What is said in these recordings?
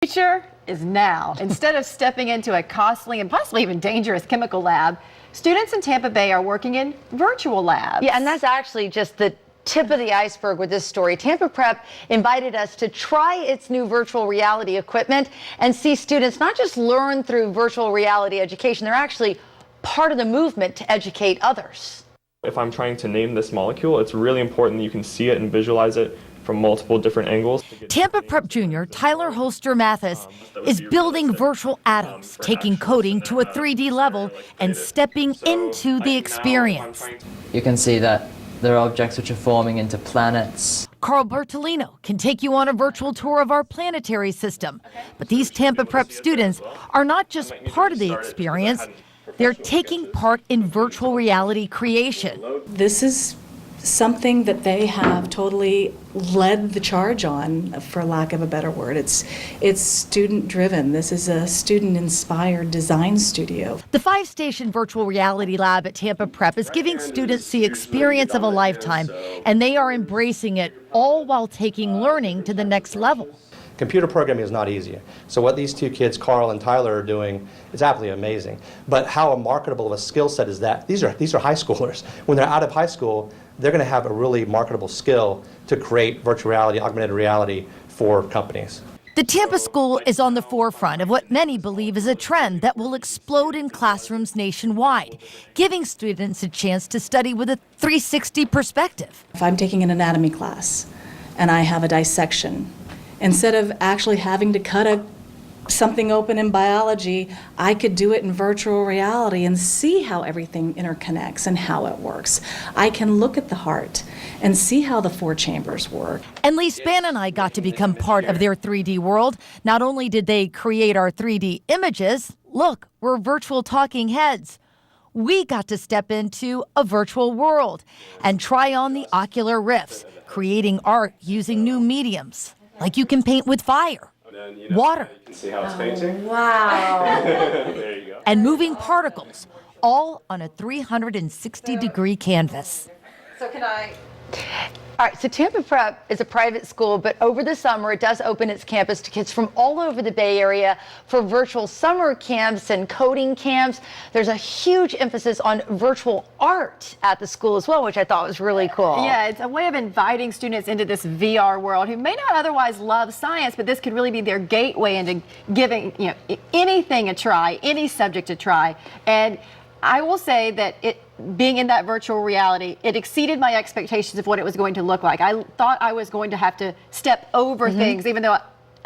Future is now. Instead of stepping into a costly and possibly even dangerous chemical lab, students in Tampa Bay are working in virtual labs. Yeah, and that's actually just the tip of the iceberg with this story. Tampa Prep invited us to try its new virtual reality equipment and see students not just learn through virtual reality education, they're actually part of the movement to educate others. If I'm trying to name this molecule, it's really important that you can see it and visualize it from multiple different angles. Tampa Prep Junior Tyler Holster Mathis is building virtual atoms, taking coding to a 3D level and stepping into the experience. You can see that there are objects which are forming into planets. Carl Bertolino can take you on a virtual tour of our planetary system. But these Tampa Prep students are not just part of the experience, they're taking part in virtual reality creation. This is something that they have totally led the charge on, for lack of a better word. It's student-driven. This is a student-inspired design studio. The 5-station virtual reality lab at Tampa Prep is giving students the experience of a lifetime, and they are embracing it, all while taking learning to the next level. Computer programming is not easy. So what these two kids, Carl and Tyler, are doing is absolutely amazing. But how marketable of a skill set is that? These are high schoolers. When they're out of high school, they're going to have a really marketable skill to create virtual reality, augmented reality for companies. The Tampa school is on the forefront of what many believe is a trend that will explode in classrooms nationwide, giving students a chance to study with a 360 perspective. If I'm taking an anatomy class and I have a dissection, instead of actually having to cut something open in biology, I could do it in virtual reality and see how everything interconnects and how it works. I can look at the heart and see how the 4 chambers work. And Lee Spann and I got to become part of their 3D world. Not only did they create our 3D images, look, we're virtual talking heads. We got to step into a virtual world and try on the ocular riffs, creating art using new mediums. Like you can paint with fire, water, You can see how it's painting. Wow. There you go. and moving particles, all on a 360-degree canvas. So can I? All right, so Tampa Prep is a private school, but over the summer it does open its campus to kids from all over the Bay Area for virtual summer camps and coding camps. There's a huge emphasis on virtual art at the school as well, which I thought was really cool. Yeah, it's a way of inviting students into this VR world who may not otherwise love science, but this could really be their gateway into giving anything a try, any subject a try. And I will say that being in that virtual reality, it exceeded my expectations of what it was going to look like. I thought I was going to have to step over things, even though,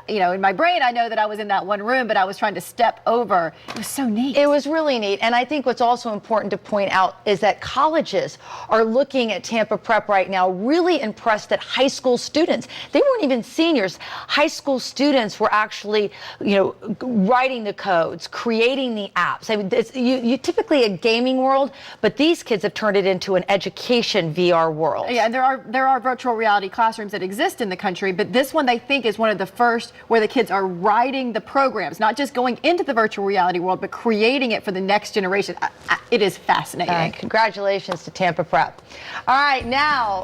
in my brain, I know that I was in that one room, but I was trying to step over. It was so neat. It was really neat. And I think what's also important to point out is that colleges are looking at Tampa Prep right now, really impressed that high school students, they weren't even seniors. High school students were actually, writing the codes, creating the apps. I mean, you typically a gaming world, but these kids have turned it into an education VR world. Yeah, and there are virtual reality classrooms that exist in the country, but this one they think is one of the first where the kids are writing the programs, not just going into the virtual reality world, but creating it for the next generation. It is fascinating. Congratulations to Tampa Prep. All right, now